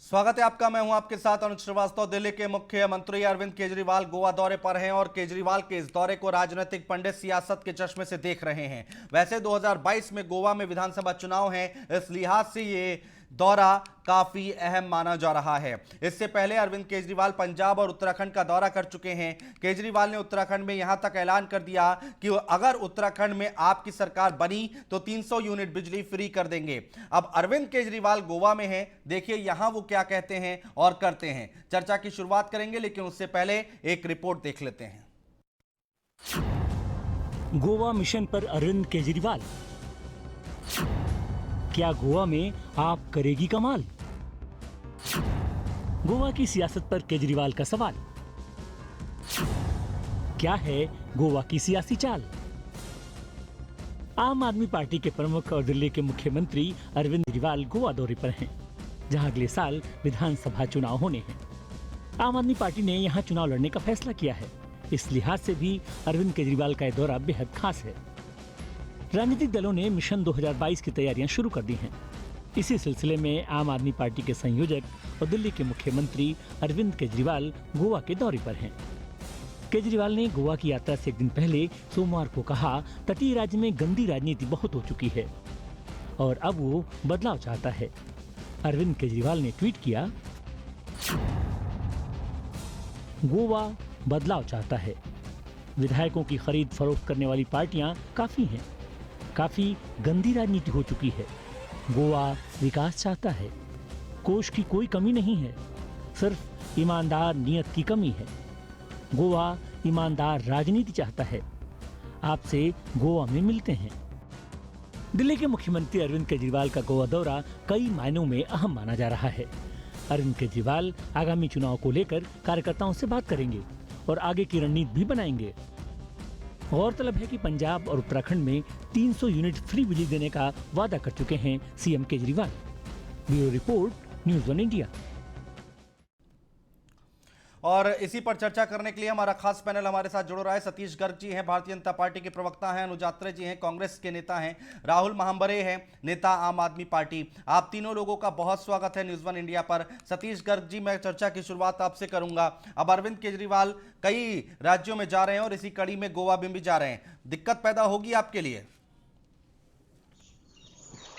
स्वागत है आपका। मैं हूं आपके साथ अनुज श्रीवास्तव। दिल्ली के मुख्यमंत्री अरविंद केजरीवाल गोवा दौरे पर हैं और केजरीवाल के इस दौरे को राजनीतिक पंडित सियासत के चश्मे से देख रहे हैं। वैसे 2022 में गोवा में विधानसभा चुनाव हैं, इस लिहाज से ये दौरा काफी अहम माना जा रहा है। इससे पहले अरविंद केजरीवाल पंजाब और उत्तराखंड का दौरा कर चुके हैं। केजरीवाल ने उत्तराखंड में यहां तक ऐलान कर दिया कि अगर उत्तराखंड में आपकी सरकार बनी तो 300 यूनिट बिजली फ्री कर देंगे। अब अरविंद केजरीवाल गोवा में हैं, देखिए यहां वो क्या कहते हैं और करते हैं। चर्चा की शुरुआत करेंगे, लेकिन उससे पहले एक रिपोर्ट देख लेते हैं। गोवा मिशन पर अरविंद केजरीवाल, क्या गोवा में आप करेगी कमाल? गोवा की सियासत पर केजरीवाल का सवाल, क्या है गोवा की सियासी चाल? आम आदमी पार्टी के प्रमुख और दिल्ली के मुख्यमंत्री अरविंद केजरीवाल गोवा दौरे पर हैं, जहां अगले साल विधानसभा चुनाव होने हैं। आम आदमी पार्टी ने यहां चुनाव लड़ने का फैसला किया है। इस लिहाज से भी अरविंद केजरीवाल का यह दौरा बेहद खास है। राजनीतिक दलों ने मिशन 2022 की तैयारियां शुरू कर दी हैं। इसी सिलसिले में आम आदमी पार्टी के संयोजक और दिल्ली के मुख्यमंत्री अरविंद केजरीवाल गोवा के दौरे पर हैं। केजरीवाल ने गोवा की यात्रा से एक दिन पहले सोमवार को कहा, तटीय राज्य में गंदी राजनीति बहुत हो चुकी है और अब वो बदलाव चाहता है। अरविंद केजरीवाल ने ट्वीट किया, गोवा बदलाव चाहता है। विधायकों की खरीद फरोख्त करने वाली पार्टियां काफी हैं। काफी गंदी राजनीति हो चुकी है। गोवा विकास चाहता है। कोष की कोई कमी नहीं है, सिर्फ ईमानदार नियत की कमी है। गोवा ईमानदार राजनीति चाहता है। आपसे गोवा में मिलते हैं। दिल्ली के मुख्यमंत्री अरविंद केजरीवाल का गोवा दौरा कई मायनों में अहम माना जा रहा है। अरविंद केजरीवाल आगामी चुनाव को लेकर कार्यकर्ताओं से बात करेंगे और आगे की रणनीति भी बनाएंगे। गौरतलब है कि पंजाब और उत्तराखंड में 300 यूनिट फ्री बिजली देने का वादा कर चुके हैं CM Kejriwal. Bureau report, news one India. और इसी पर चर्चा करने के लिए हमारा खास पैनल हमारे साथ जुड़ रहा है। सतीश गर्ग जी हैं, भारतीय जनता पार्टी के प्रवक्ता हैं। अनुज आत्रे जी हैं, कांग्रेस के नेता हैं। राहुल महांबरे हैं, नेता आम आदमी पार्टी। आप तीनों लोगों का बहुत स्वागत है न्यूज़ वन इंडिया पर। सतीश गर्ग जी, मैं चर्चा की शुरुआत आपसे करूंगा। अब अरविंद केजरीवाल कई राज्यों में जा रहे हैं और इसी कड़ी में गोवा में भी जा रहे हैं। दिक्कत पैदा होगी आपके लिए?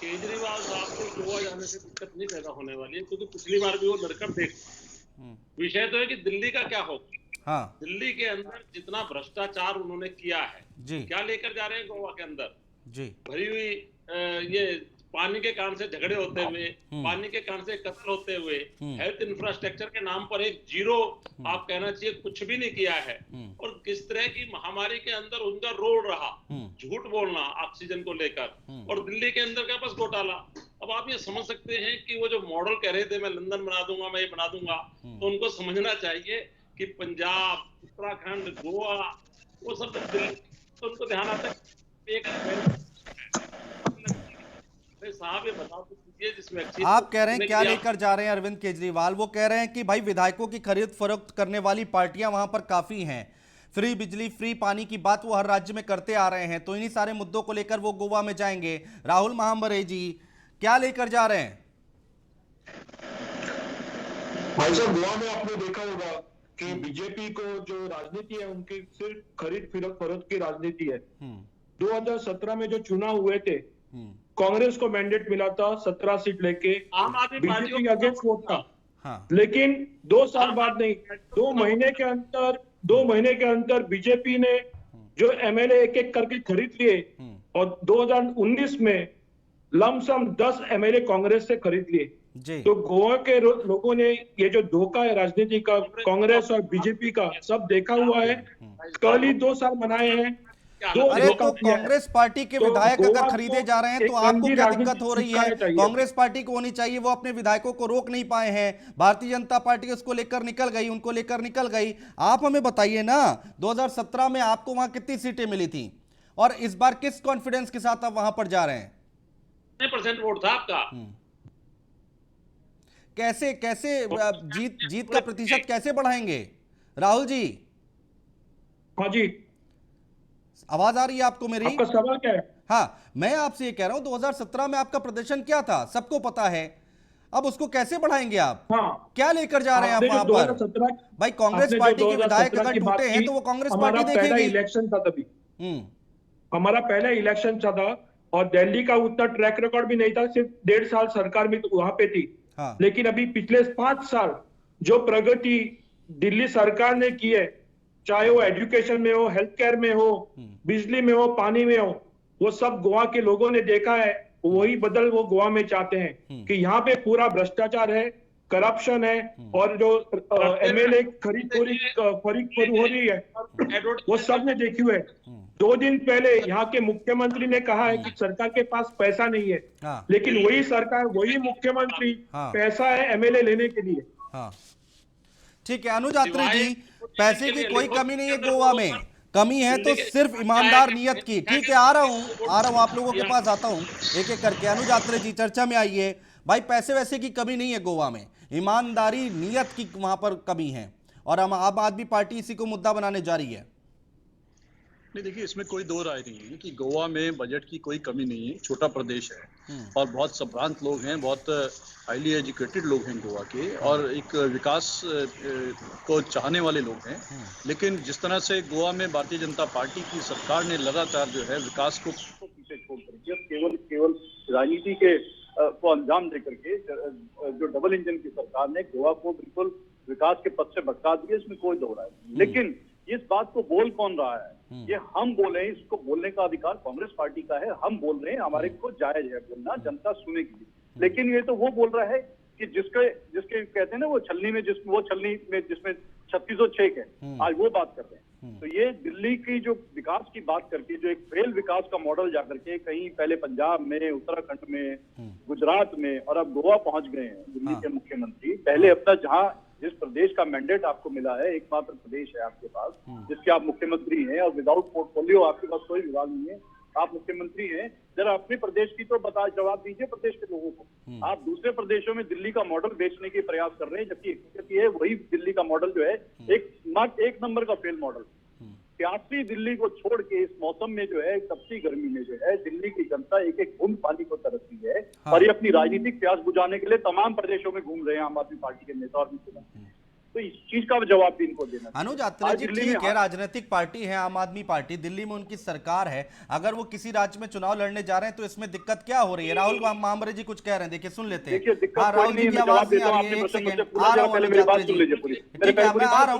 केजरीवाल साहब को गोवा जाने से दिक्कत नहीं पैदा होने वाली है, क्योंकि पिछली बार भी वो लड़कर देख। विषय तो है कि दिल्ली का क्या होगा। हाँ दिल्ली के अंदर जितना भ्रष्टाचार उन्होंने किया है जी, क्या लेकर जा रहे हैं गोवा के अंदर? जी भरी हुई ये पानी के कारण से झगड़े होते हुए, पानी के कारण से कत्ल होते हुए, हेल्थ इंफ्रास्ट्रक्चर के नाम पर एक जीरो, आप कहना चाहिए, कुछ भी नहीं किया है। और किस तरह की महामारी के अंदर उनका रोल रहा, झूठ बोलना ऑक्सीजन को लेकर, और दिल्ली के अंदर का बस घोटाला। अब आप ये समझ सकते हैं कि वो जो मॉडल कह रहे थे, मैं लंदन बना दूंगा, मैं ये बना दूंगा, तो उनको समझना चाहिए कि पंजाब, उत्तराखंड, गोवा, वो सब दिल्ली, तो उनको ध्यान आता है एक साहब ये बता तो दीजिए जिसमें आप कह रहे हैं क्या लेकर जा रहे हैं अरविंद केजरीवाल? वो कह रहे हैं कि भाई विधायकों की खरीद फरोख्त करने वाली पार्टियां वहां पर काफी हैं। फ्री बिजली, फ्री पानी की बात वो हर राज्य में करते आ रहे हैं, तो इन्हीं सारे मुद्दों को लेकर वो गोवा में जाएंगे। राहुल महांबरे जी, क्या लेकर जा रहे हैं? भाई साहब, गोवा में आपने देखा होगा कि बीजेपी को जो राजनीति है उनकी सिर्फ खरीद फरोख्त की राजनीति है। 2017 में जो चुनाव हुए थे, कांग्रेस को मैंडेट मिला था 17 सीट लेके, आम आदमी बीजेपी अगेंस्ट वोट था। हाँ। लेकिन 2 साल बाद नहीं, 2 महीने के अंदर बीजेपी ने जो एमएलए एक एक करके खरीद लिए और 2019 में लमसम 10 एमएलए कांग्रेस से खरीद लिए। तो गोवा के लोगों ने ये जो धोखा है राजनीति का, कांग्रेस और बीजेपी का, सब देखा हुआ है। कल ही 2 साल मनाए हैं। अरे तो कांग्रेस पार्टी के विधायक अगर खरीदे जा रहे हैं तो आपको क्या दिक्कत हो रही है? कांग्रेस पार्टी को होनी चाहिए, वो अपने विधायकों को रोक नहीं पाए हैं। भारतीय जनता पार्टी उसको लेकर निकल गई, उनको लेकर निकल गई। आप हमें बताइए ना, 2017 में आपको वहां कितनी सीटें मिली थी और इस बार किस कॉन्फिडेंस के साथ आप वहां पर जा रहे हैं? % वोट था आपका। कैसे कैसे जीत का प्रतिशत कैसे बढ़ाएंगे राहुल जी? हाँ जी, आवाज आ रही है आपको मेरी? आपका सवाल क्या है? हाँ, मैं आपसे ये कह रहा हूं 2017 में आपका प्रदर्शन क्या था, सबको पता है। अब उसको कैसे बढ़ाएंगे आप? हाँ, क्या लेकर जा रहे हैं आप आपने जो वहां पर? 2017 भाई कांग्रेस आपने जो पार्टी के विधायक 2017 अगर की बात टूटे हैं की, तो वो कांग्रेस हमारा पार्टी पहला देखेगी। इलेक्शन था तभी, हम्म। हमारा पहला इलेक्शन था और दिल्ली का उतना ट्रैक रिकॉर्ड भी नहीं था, सिर्फ 1.5 साल सरकार में तो वहां पे थी। हाँ। लेकिन अभी पिछले 5 साल जो प्रगति दिल्ली सरकार ने की है, चाहे वो एजुकेशन में हो, हेल्थ केयर में हो, बिजली में हो, पानी में हो, वो सब गोवा के लोगों ने देखा है। वही बदल वो गोवा में चाहते हैं कि यहाँ पे पूरा भ्रष्टाचार है, करप्शन है, और जो एमएलए खरीद हो रही है, वो सब ने देखी है। 2 दिन पहले यहाँ के मुख्यमंत्री ने कहा है कि सरकार के पास पैसा नहीं है, हाँ। लेकिन वही सरकार, वही मुख्यमंत्री हाँ। पैसा है एमएलए लेने के लिए। हाँ ठीक है अनुज अत्री जी, पैसे की कोई कमी नहीं है गोवा में, कमी है तो सिर्फ ईमानदार नियत की। ठीक है, आ रहा हूं आप लोगों के पास आता हूं एक एक करके। अनुज अत्री जी चर्चा में आइए। भाई पैसे वैसे की कमी नहीं है गोवा में, ईमानदारी नियत की वहां पर कमी है, और हम आम आदमी पार्टी इसी को मुद्दा बनाने जा रही है। नहीं देखिए, इसमें कोई दो राय नहीं है कि गोवा में बजट की कोई कमी नहीं है। छोटा प्रदेश है और बहुत संभ्रांत लोग हैं, बहुत हाईली एजुकेटेड लोग हैं गोवा के, और एक विकास को चाहने वाले लोग हैं। लेकिन जिस तरह से गोवा में भारतीय जनता पार्टी की सरकार ने लगातार जो है विकास को पीछे छोड़ करके केवल राजनीति के को अंजाम दे करके जो डबल इंजन की सरकार ने गोवा को बिल्कुल विकास के पथ से भटका दिया, इसमें कोई दो राय नहीं। लेकिन इस बात को बोल कौन रहा है? ये हम बोले हैं, इसको बोलने का अधिकार कांग्रेस पार्टी का है। हम बोल रहे हैं, हमारे को जायज है बोलना, जनता सुनेगी। लेकिन ये तो वो बोल रहा है कि जिसके कहते हैं ना वो छलनी में जिसमें 3606 है, आज वो बात कर रहे हैं। तो ये दिल्ली की जो विकास की बात करके, जो एक फेल विकास का मॉडल जाकर के कहीं पहले पंजाब में, उत्तराखंड में, गुजरात में, और अब गोवा पहुंच गए हैं दिल्ली के मुख्यमंत्री। पहले अपना जहां जिस प्रदेश का मैंडेट आपको मिला है, एकमात्र प्रदेश है आपके पास जिसके आप मुख्यमंत्री हैं, और विदाउट पोर्टफोलियो आपके पास कोई विभाग नहीं है, आप मुख्यमंत्री हैं। जरा अपने प्रदेश की तो जवाब दीजिए प्रदेश के लोगों को। आप दूसरे प्रदेशों में दिल्ली का मॉडल बेचने के प्रयास कर रहे हैं, जबकि हकीकत ये है वही दिल्ली का मॉडल जो है एक नंबर का फेल मॉडल। प्यासी दिल्ली को छोड़ के इस मौसम में जो है, तपती गर्मी में जो है, दिल्ली की जनता एक एक बूंद पानी को तरसती है। और ये अपनी राजनीतिक प्यास बुझाने के लिए तमाम प्रदेशों में घूम रहे हैं आम आदमी पार्टी के नेता और मुख्यमंत्री। तो इस चीज का जवाब भी इनको देना। अनुज अत्री जी ठीक है, राजनीतिक पार्टी है आम आदमी पार्टी, दिल्ली में उनकी सरकार है, अगर वो किसी राज्य में चुनाव लड़ने जा रहे हैं तो इसमें दिक्कत क्या हो रही है? राहुल मामरे जी कुछ कह रहे हैं, देखिए सुन लेते हैं। राहुल जी की आवाज नहीं आ रही है, एक सेकंड आ रहा हूँ अनुज अत्री जी। ठीक है, मैं आ रहा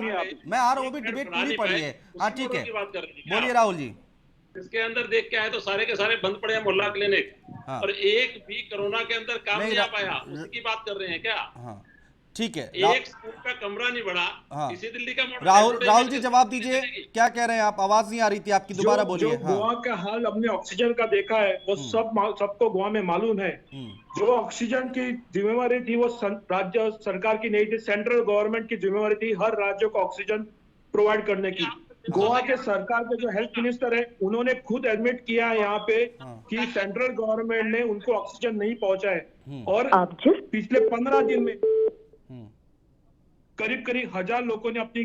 हूँ, अभी डिबेट पूरी पड़ी है। हाँ ठीक है, बोलिए राहुल जी। इसके अंदर देख के आए तो सारे के सारे बंद पड़े हैं मोहल्ला क्लिनिक, और एक भी कोरोना के अंदर काम नहीं आ पाया, उसकी बात कर रहे हैं क्या? हाँ ठीक है, एक स्कूल का कमरा नहीं बढ़ा। हाँ। इसी दिल्ली का मॉडल। राहुल जी जवाब दीजिए, क्या कह रहे हैं आप? आवाज नहीं आ रही थी आपकी, दोबारा बोलिए। जो गोवा का हाल हमने ऑक्सीजन का देखा है वो सबको गोवा में मालूम है। जो ऑक्सीजन की जिम्मेवारी थी वो राज्य सरकार की नहीं थी, सेंट्रल गवर्नमेंट की जिम्मेवारी थी हर राज्य को ऑक्सीजन प्रोवाइड करने की। गोवा के सरकार के जो हेल्थ मिनिस्टर है उन्होंने खुद एडमिट किया है यहाँ पे कि सेंट्रल गवर्नमेंट ने उनको ऑक्सीजन नहीं पहुंचा है, और पिछले 15 दिन में करीब 1000 लोगों ने अपनी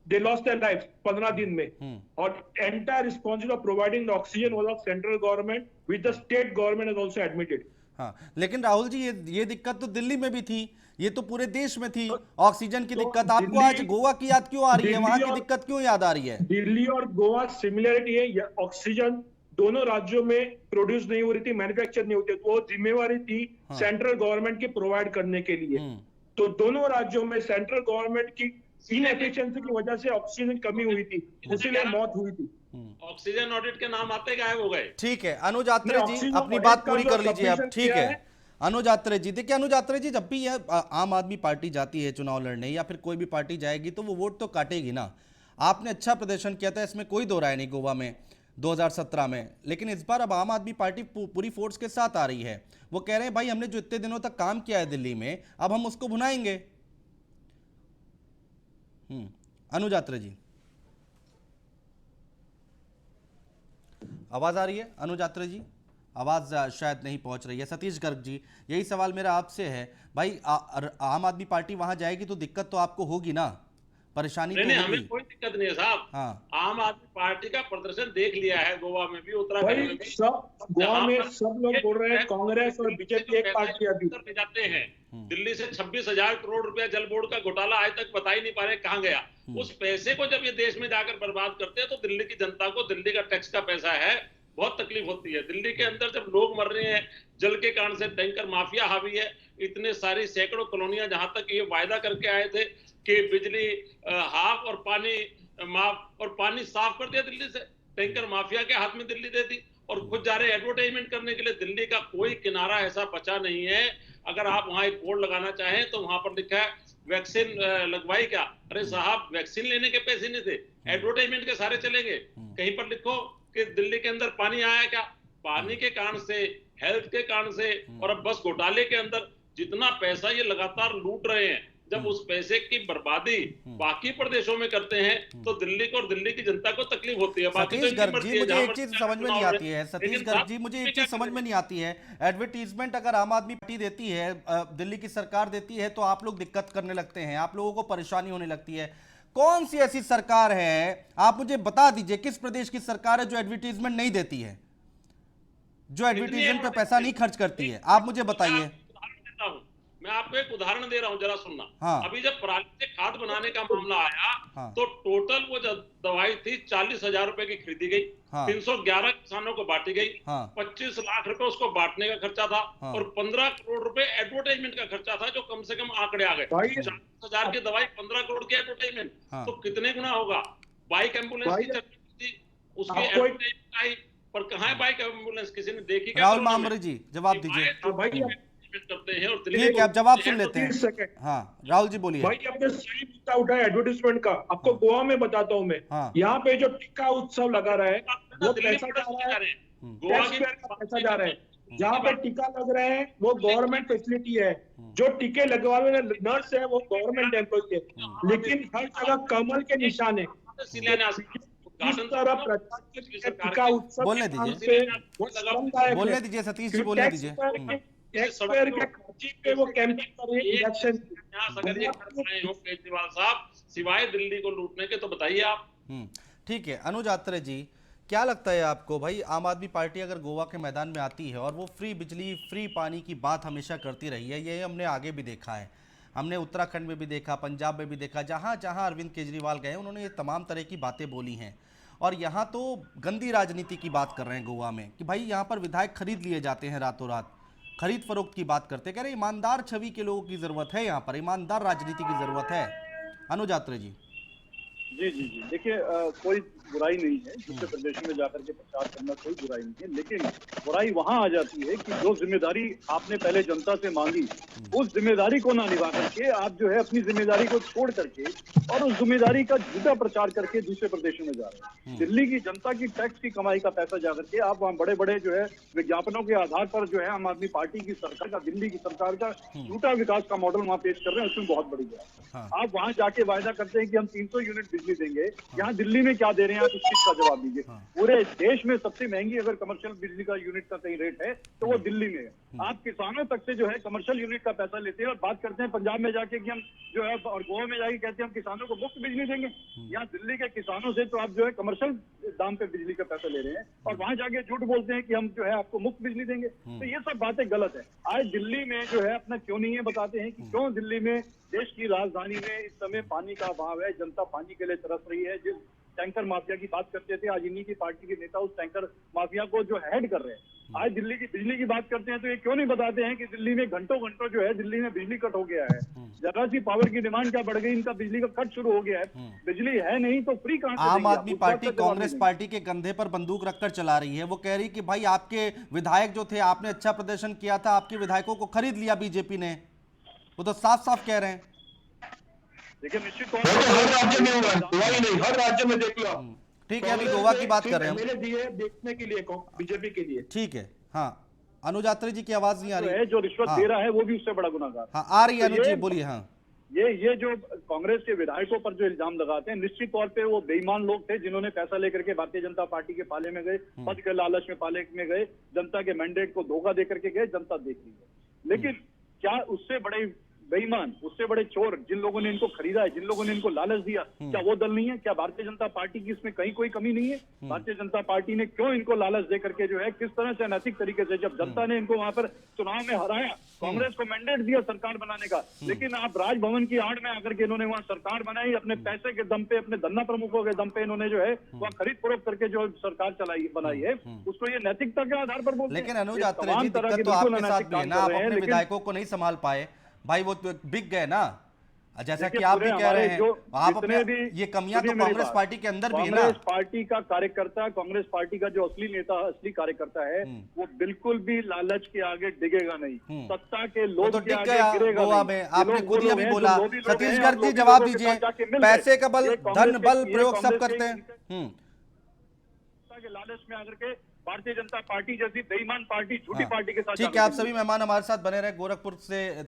दे लॉस्ट देयर लाइफ 15 दिन में। और entire responsibility of providing the oxygen was of central government with the state government has also admitted. हाँ, लेकिन राहुल जी ये दिक्कत तो दिल्ली में भी थी, ये तो पूरे देश में थी ऑक्सीजन की दिक्कत। आपको आज गोवा की याद क्यों आ रही है? वहां की दिक्कत क्यों याद आ रही है? दिल्ली और गोवा सिमिलरिटी है, ऑक्सीजन दोनों राज्यों में प्रोड्यूस नहीं हो रही थी, मैन्युफैक्चर नहीं होती, तो वो जिम्मेवारी थी सेंट्रल गवर्नमेंट की प्रोवाइड करने के लिए। तो दोनों राज्यों में सेंट्रल गवर्नमेंट की इनएफिशिएंसी की वजह से ऑक्सीजन कमी हुई थी, इसीलिए मौत हुई थी। ऑक्सीजन ऑडिट के नाम आते गायब हो गए। ठीक है अनुज अत्री जी, अपनी बात पूरी कर लीजिए अब। ठीक है अनुज अत्री जी, देखिए अनुज अत्री जी, जब भी यह आम आदमी पार्टी जाती है चुनाव लड़ने, या फिर कोई भी पार्टी जाएगी, तो वो वोट तो काटेगी ना। आपने अच्छा प्रदर्शन किया था, इसमें कोई दो राय नहीं गोवा में 2017 में, लेकिन इस बार अब आम आदमी पार्टी पूरी फोर्स के साथ आ रही है। वो कह रहे हैं भाई हमने जो इतने दिनों तक काम किया है दिल्ली में, अब हम उसको भुनाएंगे। अनुज अत्री जी आवाज आ रही है? अनुज अत्री जी आवाज शायद नहीं पहुंच रही है। सतीश गर्ग जी, यही सवाल मेरा आपसे है भाई, आम आदमी पार्टी वहां जाएगी तो दिक्कत तो आपको होगी ना, परेशानी तो होगी। दिक्कत नहीं है साहब। हाँ। आम आदमी पार्टी का प्रदर्शन देख लिया है गोवा में भी, उत्तराखंड में भाई भी। सब गोवा जहाँ में पर सब लोग बोल रहे हैं कांग्रेस और बीजेपी एक पार्टी है अभी। ले जाते हैं दिल्ली से 26,000 करोड़ रुपया जल बोर्ड का घोटाला आज तक बता ही नहीं पा रहे कहाँ गया। उस पैसे को जब ये देश में जाकर बर्बाद करते हैं तो दिल्ली की जनता को, दिल्ली का टैक्स का पैसा है, बहुत तकलीफ होती है। दिल्ली के अंदर जब लोग मर रहे हैं जल के कारण से, टैंकर माफिया हावी है, इतने सारी सैकड़ों कॉलोनियां, जहां तक ये वायदा करके आए थे कि बिजली हाफ और पानी माफ, और पानी साफ कर दिया दिल्ली से, टैंकर माफिया के हाथ में दिल्ली दे दी, और खुद जा रहे एडवर्टाइजमेंट करने के लिए। दिल्ली का कोई किनारा ऐसा बचा नहीं है। अगर आप वहां एक बोर्ड लगाना चाहें तो वहां पर लिखा है वैक्सीन लगवाई क्या? अरे साहब, वैक्सीन लेने के पैसे नहीं थे, एडवर्टाइजमेंट के सारे चलेंगे। कहीं पर लिखो कि दिल्ली के अंदर पानी आया क्या? पानी के कारण से, हेल्थ के कारण से, और अब बस घोटाले के अंदर जितना पैसा ये लगातार लूट रहे हैं, जब उस पैसे की बर्बादी बाकी प्रदेशों में करते हैं तो दिल्ली को और दिल्ली की जनता को तकलीफ होती है। बाकी तो सतीश इनकी गर्ग मर्जी जी, है, मुझे जहां एक पर चीज चुनाव समझ में नहीं है। आती है। सतीश लेकिन गर्ग साहब, जी, मुझे एक इसमें चीज क्या समझ में नहीं आती है। एडवर्टीजमेंट अगर आम आदमी पार्टी देती है, दिल्ली की सरकार देती है, तो आप लोग दिक्कत करने लगते हैं, आप लोगों को परेशानी होने लगती है। कौन सी ऐसी सरकार है, आप मुझे बता दीजिए, किस प्रदेश की सरकार है जो एडवर्टीजमेंट नहीं देती है, जो एडवर्टीजमेंट पे पैसा नहीं खर्च करती है? आप मुझे बताइए। मैं आपको एक उदाहरण दे रहा हूं, जरा सुनना। हाँ। अभी जब पराली से खाद बनाने का मामला आया, हाँ। तो टोटल वो दवाई थी 40,000 रुपए की खरीदी गई, हाँ। 311 किसानों को बांटी गई, हाँ। 25 लाख रुपए उसको बांटने का खर्चा था, हाँ। और 15 करोड़ रुपए एडवर्टाइजमेंट का खर्चा था, जो कम से कम आंकड़े आ गए। 40,000 की दवाई, 15 करोड़ की एडवर्टाइजमेंट, हाँ। तो कितने गुना होगा? बाइक एम्बुलेंस की चर्चा थी, उसकी आपको एक- एडवर्टाइजमेंट आई, पर कहाँ है बाइक एम्बुलेंस? किसी ने देखी क्या? राहुल कोरोना में? मामरे जी, जवाब दीजिए। भाई करते हैं, और दिल्ली ठीक है, आप जवाब सुन लेते हैं। 30 सेकंड। हाँ, राहुल जी बोलिए। भाई आपने सही मुद्दा उठाया एडवर्टीजमेंट का। आपको गोवा में बताता हूँ मैं, हाँ। यहाँ पे जो टीका उत्सव लगा रहा है वो दिल्ली पैसा में जा रहा है, गोवा टैक्स पेयर का पैसा जा रहा है। जहाँ पे टीका लग रहे हैं वो गवर्नमेंट फैसिलिटी है, जो टीके लगवाने वाले नर्स है वो गवर्नमेंट एम्प्लॉय है, लेकिन हर जगह कमल के निशान है। इस तरह प्रचार के लिए टीका उत्सव बोलने के नाम दीजिए। पे वो श्रमदायक है। बोलने दीजिए सतीश जी, बोलने दीजिए। टैक्स पेयर के खर्चे पे वो कैंपेन कर रहे हैं इलेक्शन। अगर ये कर रहे हो केजरीवाल साहब, सिवाय दिल्ली को लूटने के, तो बताइए आप। ठीक है, अनुज आत्रे जी, क्या लगता है आपको भाई, आम आदमी पार्टी अगर गोवा के मैदान में आती है और वो फ्री बिजली, फ्री पानी की बात हमेशा करती रही है, ये हमने आगे भी देखा है, हमने उत्तराखंड में भी देखा, पंजाब में भी देखा, जहाँ जहाँ अरविंद केजरीवाल गए उन्होंने ये तमाम तरह की बातें बोली हैं। और यहाँ तो गंदी राजनीति की बात कर रहे हैं गोवा में कि भाई यहाँ पर विधायक खरीद लिए जाते हैं रातों रात, खरीद फरोख्त की बात करते, कह रहे ईमानदार छवि के लोगों की जरूरत है, यहाँ पर ईमानदार राजनीति की जरूरत है। अनुज आत्रे जी। जी जी जी, देखिए कोई बुराई नहीं है दूसरे प्रदेशों में जाकर के प्रचार करना, कोई बुराई नहीं है, लेकिन बुराई वहां आ जाती है कि जो जिम्मेदारी आपने पहले जनता से मांगी उस जिम्मेदारी को ना निभा करके आप जो है अपनी जिम्मेदारी को छोड़ करके और उस जिम्मेदारी का झूठा प्रचार करके दूसरे प्रदेशों में जा रहे हैं। दिल्ली की जनता की टैक्स की कमाई का पैसा जा करके आप वहाँ बड़े बड़े जो है विज्ञापनों के आधार पर जो है आम आदमी पार्टी की सरकार का, दिल्ली की सरकार का झूठा विकास का मॉडल वहाँ पेश कर रहे हैं, उसमें बहुत बड़ी बात है। आप वहाँ जाके वायदा करते हैं कि हम 300 यूनिट बिजली देंगे, यहाँ दिल्ली में क्या दे रहे हैं आप इस चीज का जवाब दीजिए। पूरे देश में सबसे महंगी अगर कमर्शियल बिजली का यूनिट का कहीं रेट है तो वो दिल्ली में है। आप किसानों तक से जो है कमर्शियल यूनिट का पैसा लेते हैं और बात करते हैं पंजाब में जाके कि हम जो है, और गोवा में जाके कहते हैं हम किसानों को मुफ्त बिजली देंगे। यहाँ दिल्ली के किसानों से तो आप जो है कमर्शियल दाम पे बिजली का पैसा ले रहे हैं और वहां जाके झूठ बोलते हैं कि हम जो है आपको मुफ्त बिजली देंगे। तो ये सब बातें गलत है। आज दिल्ली में जो है अपना क्यों नहीं है बताते हैं कि क्यों दिल्ली में, देश की राजधानी में इस समय पानी का अभाव है, जनता पानी के लिए तरस रही है। जिस टैंकर माफिया की बात करते थे, आज इन्हीं की पार्टी के नेता उस टैंकर माफिया को जो हेड कर रहे हैं। आज दिल्ली की बिजली की बात करते हैं तो ये क्यों नहीं बताते हैं कि दिल्ली में घंटों घंटों जो है दिल्ली में बिजली कट हो गया है। जरा सी पावर की डिमांड क्या बढ़ गई, इनका बिजली का कट शुरू हो गया है। बिजली है नहीं तो फ्री कहां से आम देंगे आप? आदमी उस बात पार्टी का जवाब कांग्रेस नहीं पार्टी के कंधे पर बंदूक रखकर चला रही है। वो कह रही कि भाई आपके विधायक जो थे, आपने अच्छा प्रदर्शन किया था, आपके विधायकों को खरीद लिया बीजेपी ने। वो तो साफ साफ कह रहे हैं। देखिए निश्चित तौर पर हर राज्य में होगा, गोवा ही नहीं, हर राज्य में देख लो आप। ठीक है, अभी गोवा की बात कर रहे हैं हम। मैंने दिए देखने के लिए बीजेपी के लिए। ठीक है, हाँ, अनुज आत्रे जी की आवाज नहीं आ जो रही है जो रिश्वत हाँ। दे रहा है वो भी उससे बड़ा गुनाहगार। हाँ, आ रही है तो अनुज जी, ये- बोलिए। हाँ, ये जो कांग्रेस के विधायकों पर जो इल्जाम लगाते हैं, निश्चित तौर पे वो बेईमान लोग थे जिन्होंने पैसा लेकर के भारतीय जनता पार्टी के पाले में गए, पद के लालच में पाले में गए, जनता के मैंडेट को धोखा दे करके गए, जनता देख रही है। लेकिन क्या उससे बड़े बेईमान, उससे बड़े चोर जिन लोगों ने इनको खरीदा है, जिन लोगों ने इनको लालच दिया, क्या वो दल नहीं है? क्या भारतीय जनता पार्टी की इसमें कहीं कोई कमी नहीं है? भारतीय जनता पार्टी ने क्यों इनको लालच दे करके जो है, किस तरह से अनैतिक तरीके से, जब जनता ने इनको वहां पर चुनाव में हराया, कांग्रेस को मैंडेट दिया सरकार बनाने का, लेकिन आप राजभवन की आड़ में आकर के इन्होंने वहां सरकार बनाई, अपने पैसे के दम पे, अपने धन्ना प्रमुखों के दम पे इन्होंने जो है वह खरीद फरोख्त करके जो सरकार बनाई है, उसको ये नैतिकता के आधार पर बोलते हैं। लेकिन अनुज ये आत्रे तमाम जी, तरह दिक्कत के तो बिल्कुल आपके साथ अनैतिक भी है काम ना, कर आप रहे हैं, अपने लेकिन विधायकों को नहीं संभाल पाए भाई, वो तो बिक गए ना, जैसा कि देखिए, आप भी पूरे कह रहे हमारे हैं। जो आप जितने अपने भी- ये कमियां तो सुनिए मेरी कांग्रेस बात। पार्टी के अंदर भी है ना। कांग्रेस पार्टी का कार्यकर्ता, कांग्रेस पार्टी का जो असली नेता, असली कार्यकर्ता है, वो बिल्कुल भी लालच के आगे डिगेगा नहीं, सत्ता के वो लोभ तो के टिक आगे गया गिरेगा गोवा नहीं। में, ये आपने लोग खुद वो ही लोग अभी हैं जो बोला। लोभी लोग हैं, छत्तीसगढ़ और जी लोभी जवाब लोगों के दीजिए, साथ जाके मिल पैसे गए। का बल, ये धन कांग्रेस बल के- प्रयोग ये सब कांग्रेस करते हैं। के लालच में आकर के भारतीय जनता पार्टी जैसी बेईमान पार्टी, झूठी हाँ। पार्टी के साथ ठीक जाकर है, आप के सभी मेहमान हमारे साथ बने रहे। गोरखपुर से